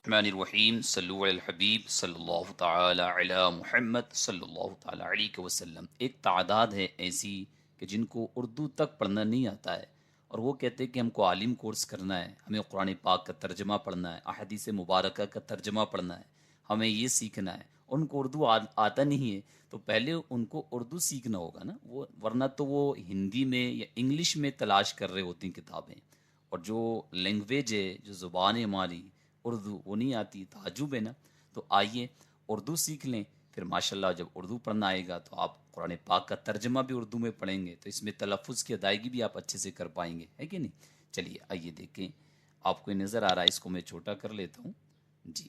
الرحمن الرحیم صلو علی الحبیب صلی اللہ تعالی علی محمد صلی اللہ تعالی علیہ وسلم۔ ایک تعداد ہے ایسی کہ جن کو اردو تک پڑھنا نہیں آتا ہے، اور وہ کہتے ہیں کہ ہم کو عالم کورس کرنا ہے، ہمیں قرآن پاک کا ترجمہ پڑھنا ہے، احادیث مبارکہ کا ترجمہ پڑھنا ہے، ہمیں یہ سیکھنا ہے۔ ان کو اردو آتا نہیں ہے، تو پہلے ان کو اردو سیکھنا ہوگا نا، ورنہ تو وہ ہندی میں یا انگلش میں تلاش کر رہے ہوتی ہیں کتابیں، اور جو لینگویج ہے، جو زبان ہے ہماری اردو، وہ نہیں آتی، تعجب ہے نا۔ تو آئیے اردو سیکھ لیں، پھر ماشاءاللہ جب اردو پڑھنا آئے گا تو آپ قرآن پاک کا ترجمہ بھی اردو میں پڑھیں گے، تو اس میں تلفظ کی ادائیگی بھی آپ اچھے سے کر پائیں گے، ہے کہ نہیں؟ چلیے آئیے دیکھیں، آپ کو یہ نظر آ رہا ہے، اس کو میں چھوٹا کر لیتا ہوں جی،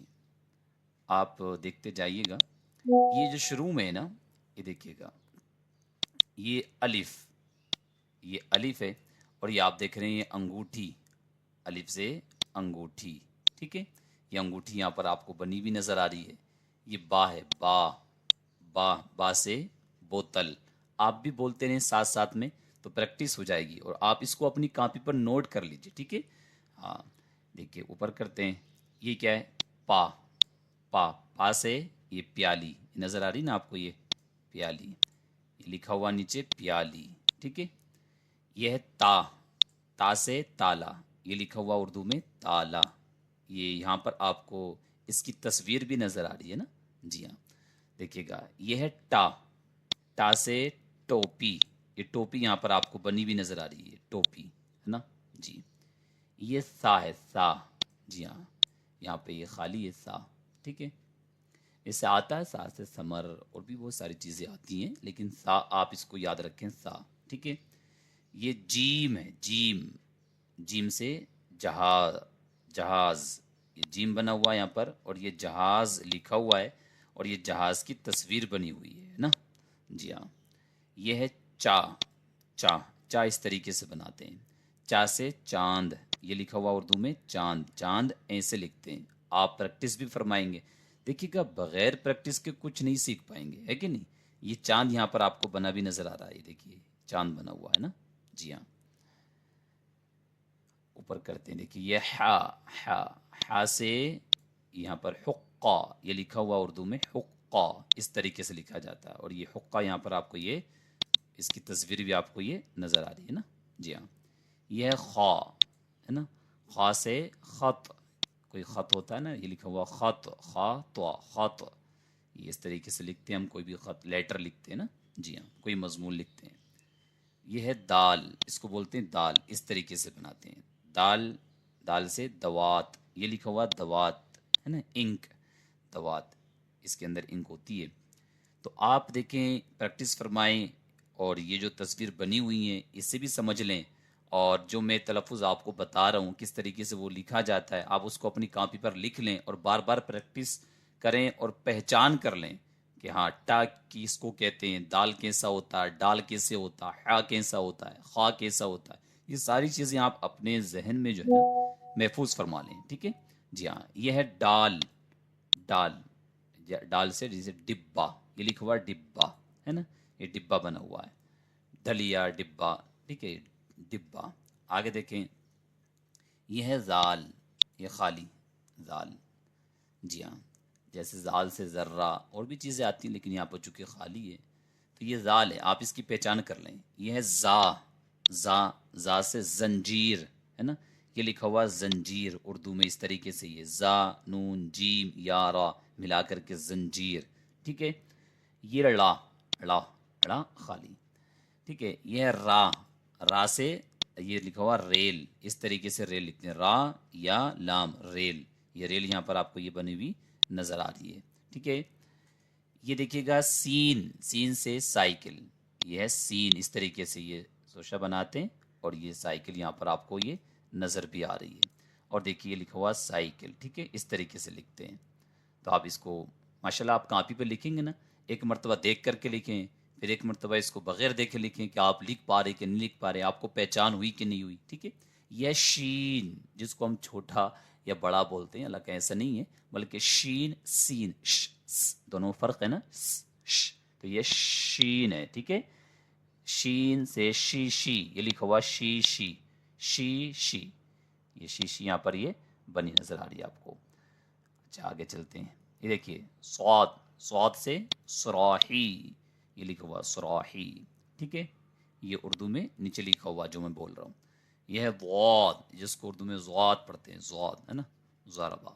آپ دیکھتے جائیے گا۔ یہ جو شروع میں ہے نا، یہ دیکھیے گا، یہ الف، یہ الف ہے، اور یہ آپ دیکھ رہے ہیں یہ انگوٹھی، الف سے انگوٹھی، ٹھیک ہے؟ یہ انگوٹھی یہاں پر آپ کو بنی بھی نظر آ رہی ہے۔ یہ با ہے، با، با، با سے بوتل، آپ بھی بولتے رہیں ساتھ ساتھ میں، تو پریکٹس ہو جائے گی، اور آپ اس کو اپنی کاپی پر نوٹ کر لیجئے، ٹھیک ہے؟ ہاں، دیکھیے اوپر کرتے ہیں، یہ کیا ہے؟ پا، پا، پا سے یہ پیالی نظر آ رہی نا آپ کو، یہ پیالی، یہ لکھا ہوا نیچے پیالی، ٹھیک ہے؟ یہ ہے تا، تا سے تالا، یہ لکھا ہوا اردو میں تالا، یہ یہاں پر آپ کو اس کی تصویر بھی نظر آ رہی ہے نا، جی ہاں، دیکھیے گا۔ یہ ہے ٹا، ٹا سے ٹوپی، یہ ٹوپی یہاں پر آپ کو بنی بھی نظر آ رہی ہے، ٹوپی ہے نا، جی۔ یہ سا ہے، سا، جی ہاں، یہاں پہ یہ خالی ہے سا، ٹھیک ہے؟ اس سے آتا ہے سا سے سمر، اور بھی بہت ساری چیزیں آتی ہیں، لیکن سا آپ اس کو یاد رکھیں، سا، ٹھیک ہے؟ یہ جیم ہے، جیم، جیم سے جہاز، جہاز، یہ جیم بنا ہوا ہے یہاں پر، اور یہ جہاز لکھا ہوا ہے، اور یہ جہاز کی تصویر بنی ہوئی ہے نا، جی ہاں۔ یہ ہے چا، چا، چا اس طریقے سے بناتے ہیں، چا سے چاند، یہ لکھا ہوا اردو میں چاند، چاند ایسے لکھتے ہیں، آپ پریکٹس بھی فرمائیں گے، دیکھیے گا بغیر پریکٹس کے کچھ نہیں سیکھ پائیں گے، ہے کہ نہیں؟ یہ چاند یہاں پر آپ کو بنا بھی نظر آ رہا ہے، دیکھیے چاند بنا ہوا ہے نا، جی ہاں۔ اوپر کرتے ہیں، دیکھیے یہ ہا، ہا، ہا سے یہاں پر حقہ، یہ لکھا ہوا اردو میں حقہ، اس طریقے سے لکھا جاتا ہے، اور یہ حقہ یہاں پر آپ کو یہ اس کی تصویر بھی آپ کو یہ نظر آ رہی ہے نا، جی ہاں۔ یہ ہے خا، ہے نا، خا سے خط، کوئی خط ہوتا ہے نا، یہ لکھا ہوا خط، خا تو خط، یہ اس طریقے سے لکھتے ہیں ہم، کوئی بھی خط لیٹر لکھتے ہیں نا، جی ہاں، کوئی مضمون لکھتے ہیں۔ یہ ہے دال، اس کو بولتے ہیں دال، اس طریقے سے بناتے ہیں، دال، دال سے دوات، یہ لکھا ہوا دوات ہے نا، انک، دوات، اس کے اندر انک ہوتی ہے۔ تو آپ دیکھیں، پریکٹس فرمائیں، اور یہ جو تصویر بنی ہوئی ہیں اس سے بھی سمجھ لیں، اور جو میں تلفظ آپ کو بتا رہا ہوں کس طریقے سے وہ لکھا جاتا ہے، آپ اس کو اپنی کاپی پر لکھ لیں، اور بار بار پریکٹس کریں، اور پہچان کر لیں کہ ہاں ٹا کس کو کہتے ہیں، دال کیسا ہوتا ہے، ڈال کیسے ہوتا ہے، ہا کیسا ہوتا ہے، خا کیسا ہوتا ہے، یہ ساری چیزیں آپ اپنے ذہن میں جو ہے نا محفوظ فرما لیں، ٹھیک ہے؟ جی ہاں۔ یہ ہے ڈال، ڈال، ڈال سے جیسے ڈبا، یہ لکھا ہوا ڈبا ہے نا، یہ ڈبا بنا ہوا ہے، دلیا ڈبا، ٹھیک ہے، ڈبا۔ آگے دیکھیں، یہ ہے زال، یہ خالی، زال، جی ہاں، جیسے زال سے ذرہ اور بھی چیزیں آتی ہیں، لیکن یہاں پر چونکہ خالی ہے تو یہ زال ہے، آپ اس کی پہچان کر لیں۔ یہ ہے زا، زا، زا سے زنجیر، ہے نا، یہ لکھا ہوا زنجیر اردو میں اس طریقے سے، یہ زا، نون، جیم، یا، را ملا کر کے زنجیر، ٹھیک ہے؟ یہ لا، لا، لا خالی، ٹھیک ہے؟ یہ ہے را، را سے یہ لکھا ہوا ریل، اس طریقے سے ریل لکھتے ہیں، را یا لام، ریل، یہ ریل یہاں پر آپ کو یہ بنی ہوئی نظر آ رہی ہے، ٹھیک ہے؟ یہ دیکھیے گا سین، سین سے سائیکل، یہ ہے سین، اس طریقے سے یہ سوشہ بناتے ہیں، اور یہ سائیکل یہاں پر آپ کو یہ نظر بھی آ رہی ہے، اور دیکھیے یہ لکھا ہوا سائیکل، ٹھیک ہے؟ اس طریقے سے لکھتے ہیں، تو آپ اس کو ماشاءاللہ آپ کاپی پہ لکھیں گے نا، ایک مرتبہ دیکھ کر کے لکھیں، پھر ایک مرتبہ اس کو بغیر دیکھے لکھیں کہ آپ لکھ پا رہے کہ نہیں لکھ پا رہے، آپ کو پہچان ہوئی کہ نہیں ہوئی، ٹھیک ہے؟ یہ شین، جس کو ہم چھوٹا یا بڑا بولتے ہیں، حالانکہ ایسا نہیں ہے، بلکہ شین، سین، ش، س، دونوں فرق ہے نا، س، ش، تو یہ شین ہے، ٹھیک ہے؟ شین سے شیشی، یہ لکھا ہوا شیشی، شیشی، یہ شیشی یہاں پر یہ بنی نظر آ رہی ہے آپ کو۔ اچھا آگے چلتے ہیں. یہ دیکھیے صاد، صاد سے صراحی یہ لکھا ہوا صراحی. ٹھیک ہے، یہ اردو میں نیچے لکھا ہوا جو میں بول رہا ہوں. یہ ہے ضاد، جس کو اردو میں ضاد پڑھتے ہیں، ضاد ہے نا، ضربہ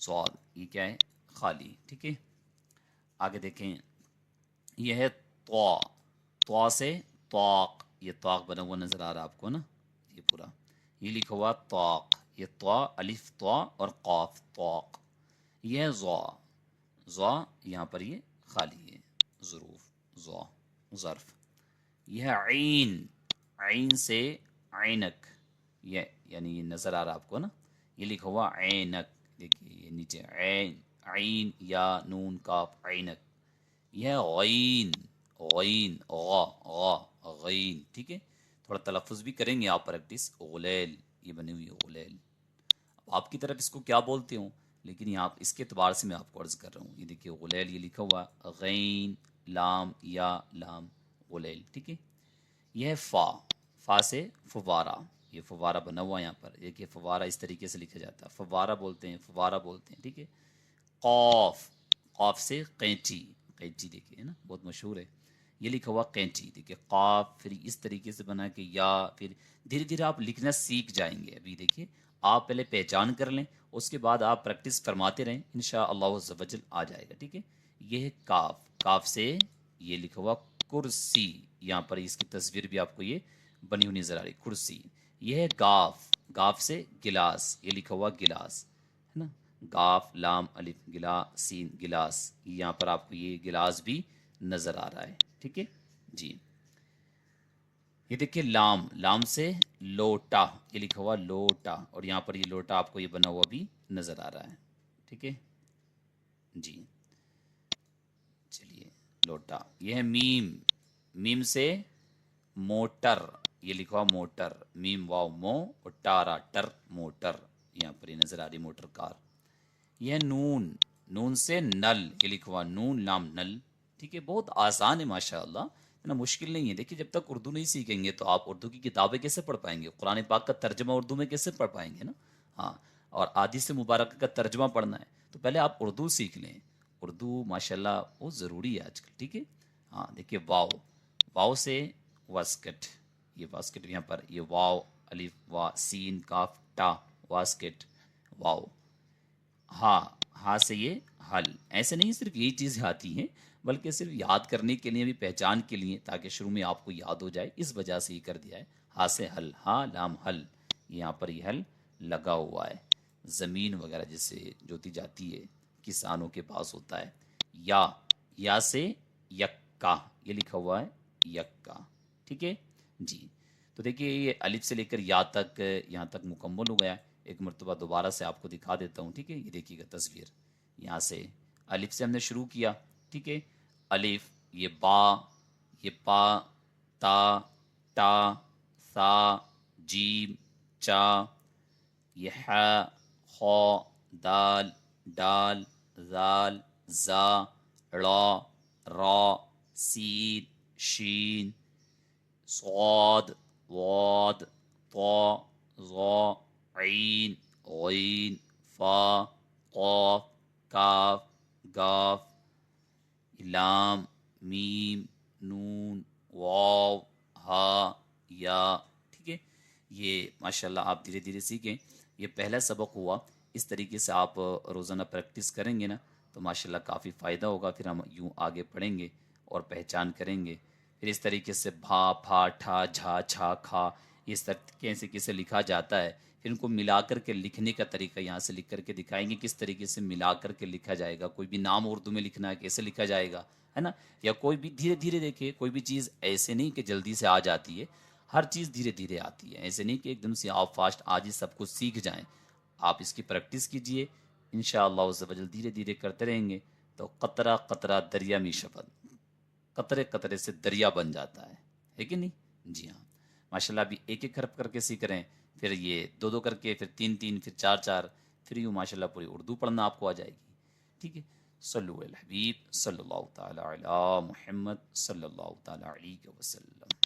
ضاد. یہ کیا ہے؟ خالی. ٹھیک ہے، آگے دیکھیں. یہ ہے طا، طا سے طاق، یہ طاق بنا ہوا نظر آ رہا ہے آپ کو نا، یہ پورا یہ لکھا ہوا طاق. یہ طا، الف طا اور قاف طاق. یہ ہے ضا، ضا یہاں پر یہ خالی ہے، ظروف ضا ظرف. یہ ہے عین، عین سے عینک، یہ یعنی یہ نظر آ رہا آپ کو نا، یہ لکھا ہوا عینک. دیکھیے یہ نیچے عین، عین یا نون کاف عینک. یہ ہے غین، غین غا غا غین. ٹھیک ہے، تھوڑا تلفظ بھی کریں گے آپ پریکٹس. غلیل یہ بنی ہوئی ہے غلیل. آپ کی طرف اس کو کیا بولتے ہوں، لیکن یہاں اس کے اعتبار سے میں آپ کو عرض کر رہا ہوں. یہ دیکھیے غلیل یہ لکھا ہوا غین لام یا لام غلیل. ٹھیک ہے، یہ ہے فا، فا سے فوارہ، یہ فوارہ بنا ہوا یہاں پر. دیکھیے فوارہ اس طریقے سے لکھا جاتا ہے، فوارہ بولتے ہیں، فوارہ بولتے ہیں. ٹھیک ہے، قاف، قاف سے قینچی، قینچی دیکھیے نا بہت مشہور ہے، یہ لکھا ہوا قینچی. دیکھیے قاف پھر اس طریقے سے بنا کہ یا، پھر دھیرے دھیرے آپ لکھنا سیکھ جائیں گے. ابھی دیکھیے آپ پہلے پہچان کر لیں، اس کے بعد آپ پریکٹس فرماتے رہیں، انشاءاللہ عز و جل آ جائے گا. ٹھیک ہے، یہ ہے کاف، کاف سے یہ لکھا ہوا کرسی. یہاں پر اس کی تصویر بھی آپ کو یہ بنی ہوئی نظر آ رہی، کرسی. یہ ہے گاف، گاف سے گلاس، یہ لکھا ہوا گلاس ہے نا، گاف لام الف گلا سین گلاس. یہاں پر آپ کو یہ گلاس بھی نظر آ رہا ہے. ٹھیک ہے جی. یہ دیکھیے لام، لام سے لوٹا، یہ لکھا ہوا لوٹا، اور یہاں پر یہ لوٹا آپ کو یہ بنا ہوا بھی نظر آ رہا ہے. ٹھیک ہے جی، چلیے لوٹا. یہ ہے میم، میم سے موٹر، یہ لکھا ہوا موٹر، میم واو مو اور ٹارا ٹر موٹر. یہاں پر یہ نظر آ رہی موٹر کار. یہ ہے نون، نون سے نل، یہ لکھا ہوا نون لام نل. ٹھیک ہے، بہت آسان ہے ماشاء اللہ، اتنا مشکل نہیں ہے. دیکھیے جب تک اردو نہیں سیکھیں گے تو آپ اردو کی کتابیں کیسے پڑھ پائیں گے؟ قرآن پاک کا ترجمہ اردو میں کیسے پڑھ پائیں گے نا؟ ہاں، اور حدیث مبارکہ کا ترجمہ پڑھنا ہے تو پہلے آپ اردو سیکھ لیں. اردو ماشاءاللہ بہت ضروری ہے آج کل. ٹھیک ہے ہاں. دیکھیے واو، واو سے واسکٹ، یہ واسکٹ یہاں پر یہ واو الف وا سین کاف ٹا واسکٹ واو. ہاں، ہاں سے یہ حل. ایسے نہیں صرف یہی چیزیں آتی ہیں، بلکہ صرف یاد کرنے کے لیے بھی، پہچان کے لیے، تاکہ شروع میں آپ کو یاد ہو جائے، اس وجہ سے یہ کر دیا ہے. ہاں سے حل، ہاں لام حل، یہاں پر یہ حل لگا ہوا ہے. زمین وغیرہ جس سے جوتی جاتی ہے کسانوں کے پاس ہوتا ہے. یا، یا سے یکا، یہ لکھا ہوا ہے یکا. ٹھیک ہے جی. تو دیکھیے یہ الف سے لے کر یا تک یہاں تک مکمل ہو گیا. ایک مرتبہ دوبارہ سے آپ کو دکھا دیتا ہوں. ٹھیک ہے، یہ دیکھیے گا تصویر. یہاں سے الف سے ہم نے شروع کیا. ٹھیک ہے، الف، یہ با، یہ پا، تا، ٹا، سا، جیم، چا، یہ ح، خو، دال، ڈال، زال، زا، ڑا، را، سین، شین، صاد، واد، طا، ظا، عین، غین، فا، قاف، کاف، گاف، لام، میم، نون، واو، ہا، یا. ٹھیک ہے، یہ ماشاءاللہ آپ دھیرے دھیرے سیکھیں. یہ پہلا سبق ہوا. اس طریقے سے آپ روزانہ پریکٹس کریں گے نا تو ماشاءاللہ کافی فائدہ ہوگا. پھر ہم یوں آگے پڑھیں گے اور پہچان کریں گے. پھر اس طریقے سے بھا، پھا، ٹھا، جھا، چھا، کھا، اس طریقے سے کیسے لکھا جاتا ہے. پھر ان کو ملا کر کے لکھنے کا طریقہ یہاں سے لکھ کر کے دکھائیں گے، کس طریقے سے ملا کر کے لکھا جائے گا. کوئی بھی نام اردو میں لکھنا ہے کیسے لکھا جائے گا، ہے نا. یا کوئی بھی دھیرے دھیرے دیکھیں، کوئی بھی چیز ایسے نہیں کہ جلدی سے آ جاتی ہے، ہر چیز دھیرے دھیرے آتی ہے. ایسے نہیں کہ ایک دم سے آپ فاسٹ آج ہی سب کچھ سیکھ جائیں. آپ اس کی پریکٹس کیجئے، انشاءاللہ عز و جل دھیرے دھیرے کرتے رہیں گے تو قطرہ قطرہ دریا میں شبد، قطرے قطرے سے دریا بن جاتا ہے کہ نہیں. جی ہاں ماشاءاللہ. ابھی ایک ایک حرف کر کے سیکھ رہے ہیں، پھر یہ دو دو کر کے، پھر تین تین، پھر چار چار، پھر یوں ماشاءاللہ پوری اردو پڑھنا آپ کو آ جائے گی. ٹھیک ہے، صلو علی الحبیب صلی اللہ تعالی علی محمد صلی اللہ تعالی علیہ وسلم.